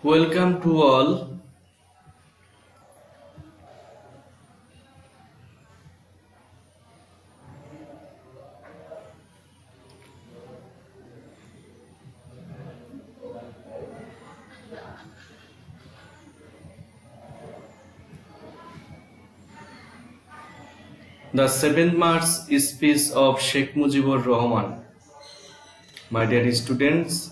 Welcome to all. The 7th March speech of Sheikh Mujibur Rahman. My dear students,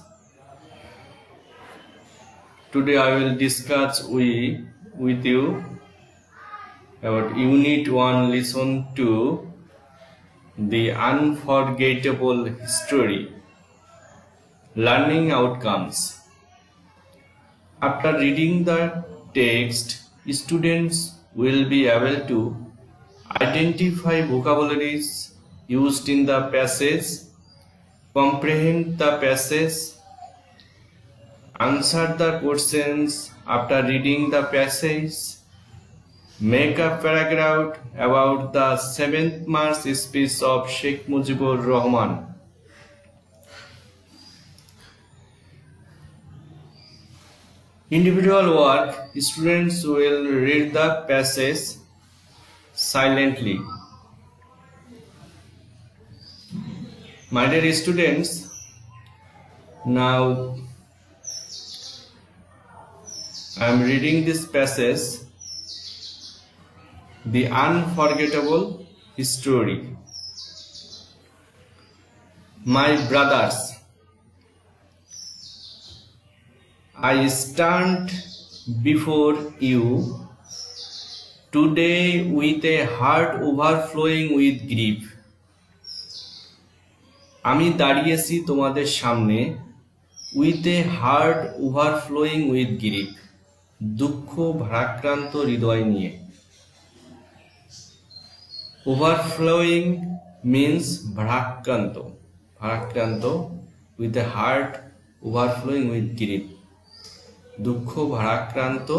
today I will discuss with you about Unit 1 Lesson 2, The Unforgettable History, Learning Outcomes. After reading the text, students will be able to identify vocabularies used in the passage, comprehend the passage, answer the questions after reading the passage, make a paragraph about the 7th March speech of Sheikh Mujibur Rahman. Individual work, students will read the passage silently. My dear students, now I am reading this passage, The Unforgettable History. My brothers, I stand before you today with a heart overflowing with grief. আমি দাঁড়িয়েছি তোমাদের সামনে with a heart overflowing with grief. দুঃখ ভারাক্রান্ত হৃদয় নিয়ে। Overflowing means ভারাক্রান্ত with a heart overflowing with grief. দুঃখ ভারাক্রান্ত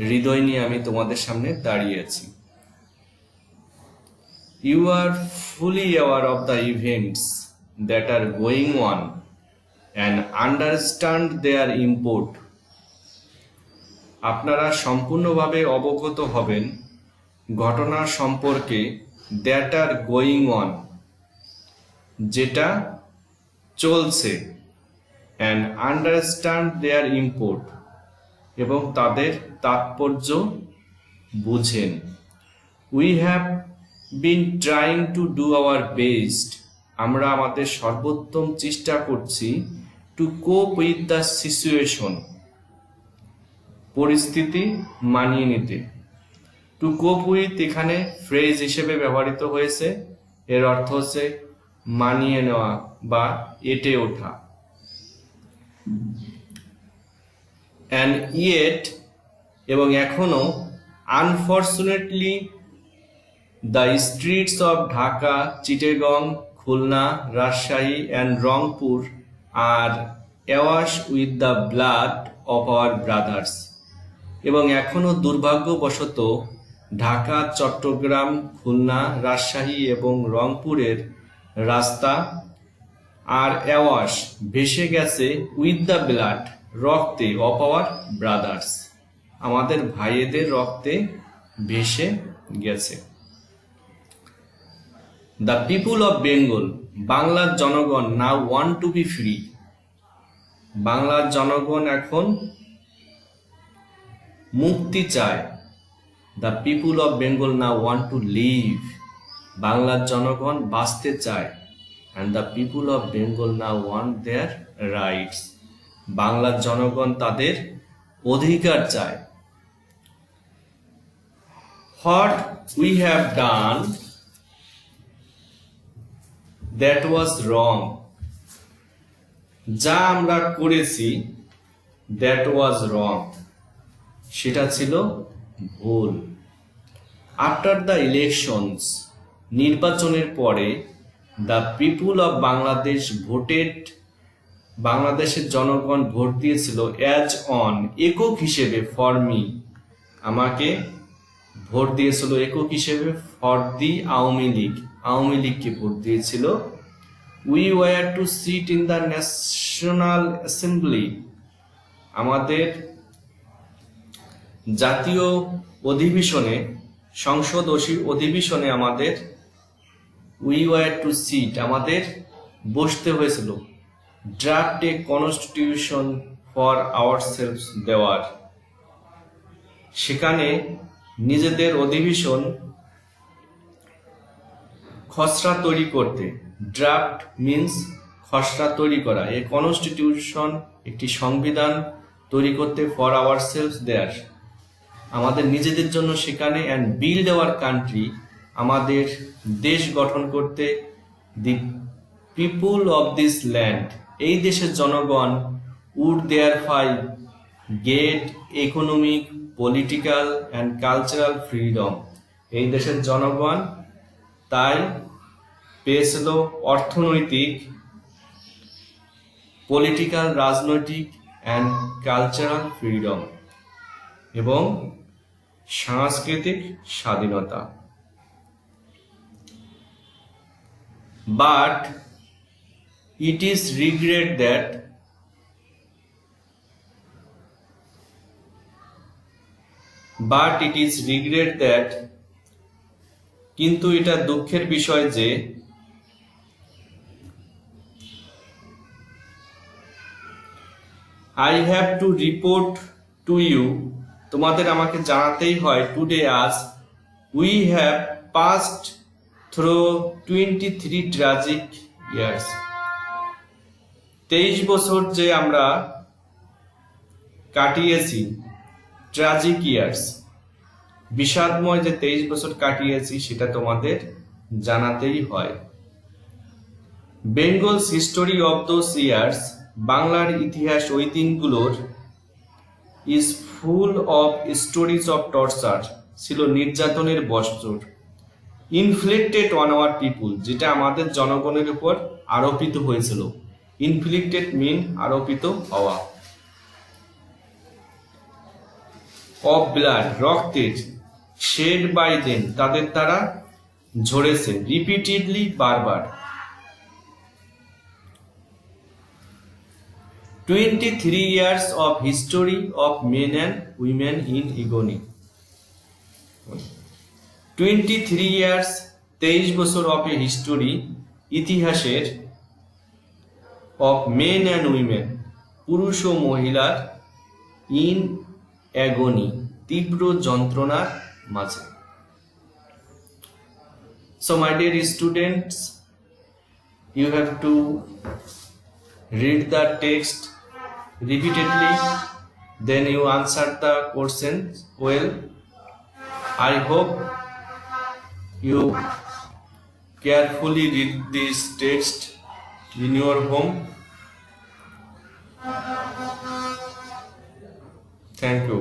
হৃদয় নিয়ে আমি তোমাদের সামনে দাঁড়িয়ে আছি। You are fully aware of the events that are going on and understand their import. আপনারা সম্পূর্ণভাবে অবগত হবেন ঘটনা সম্পর্কে that are going on, যেটা চলছে, and understand their import, এবং তাদের তাৎপর্য বুঝেন। We have been trying to do our best, আমরা আমাদের সর্বোত্তম চেষ্টা করছি to cope with the situation, পরিস্থিতি মানিয়ে নিতে। To cope with এখানে ফ্রেজ হিসেবে ব্যবহৃত হয়েছে, এর অর্থ হচ্ছে মানিয়ে নেওয়া বা এঁটে ওঠা। And yet, এবং এখনো, unfortunately, the streets of Dhaka, Chittagong, Khulna, Rajshahi and Rangpur are awash with the blood of our brothers. এবং এখনো দুর্ভাগ্যবশত ঢাকা, চট্টগ্রাম, খুলনা, রাজশাহী এবং রংপুরের রাস্তা আর অ্যাওয়াশ ভেসে গেছে উইথ দ্য ব্লাড, রক্তে, অফ আওয়ার ব্রাদার্স, আমাদের ভাইয়েদের রক্তে ভেসে গেছে। দ্য পিপুল অফ বেঙ্গল, বাংলার জনগণ now want to be free, বাংলার জনগণ এখন মুক্তি চায়। The people of Bengal now want to live, বাংলার জনগণ বাঁচতে চায়। And the people of Bengal now want their rights, বাংলার জনগণ তাদের অধিকার চায়। What we have done that was wrong, যা আমরা করেছি দ্যাট ওয়াজ রং, সেটা ছিল ভুল। আফটার দ্য ইলেকশনস, নির্বাচনের পরে, the people of Bangladesh voted, বাংলাদেশের জনগণ ভোট দিয়েছিল অ্যাজ অন, একক হিসেবে, ফর মি, আমাকে ভোট দিয়েছিল একক হিসেবে, ফর দি আওয়ামী লীগ, আওয়ামী লীগকে ভোট দিয়েছিল। We were to sit in the national assembly, আমাদের জাতীয় অধিবেশনে, সংসদ অধিবেশনে আমাদের উই ওয়ার টু সিট, আমাদের বসতে হয়েছিল draft a constitution for ourselves দেওয়ার। সেখানে নিজেদের অধিবেশন খসড়া তৈরি করতে, ড্রাফট মিন্স খসড়া তৈরি করা, এ কনস্টিটিউশন একটি সংবিধান তৈরি করতে, ফর আওয়ারসেলভস দেয়ার আমাদের নিজেদের জন্য সেখানে, অ্যান্ড বিল্ড আওয়ার কান্ট্রি আমাদের দেশ গঠন করতে, the people of this land এই দেশের জনগণ would their fight get economic, political and cultural freedom এই দেশের জনগণ তাই পেয়েছিল অর্থনৈতিক, পলিটিক্যাল, রাজনৈতিক অ্যান্ড কালচারাল ফ্রিডম এবং সাংস্কৃতিক স্বাধীনতা। But it is regret that কিন্তু এটা দুঃখের বিষয় যে I have to report to you, তোমাদের আমাকে জানাতেই হয়, টুডে আজ, we have passed through 23 tragic years, 23 বছর যে আমরা কাটিয়েছি, ট্র্যাজিক ইয়ার্স, বিষাদময় যে 23 বছর কাটিয়েছি সেটা তোমাদের জানাতেই হয়। Bengal's history of those years, বাংলার ইতিহাস ওই দিনগুলোর, is full of stories of torture, ছিল নির্যাতনের বছর, ইনফ্লিক্টেড অন আওয়ার পিপুল, যেটা আমাদের জনগণের উপর আরোপিত হয়েছিল। ইনফ্লিক্টেড মিন আরোপিত হওয়া। অফ ব্লাড, রক্তের, শেড বাই দেম, তাদের দ্বারা ঝরেছে, রিপিটেডলি, বারবার। 23 years of history of men and women in agony, 23 years, 23 বছর অফ এ হিস্টোরি, ইতিহাসের, অফ মেন অ্যান্ড উইমেন, পুরুষ ও মহিলার, ইন অ্যাগনি, তীব্র যন্ত্রণার মাঝে। So my dear students, you have to read the text repeatedly, then you answer the questions well. I hope you carefully read this text in your home. Thank you.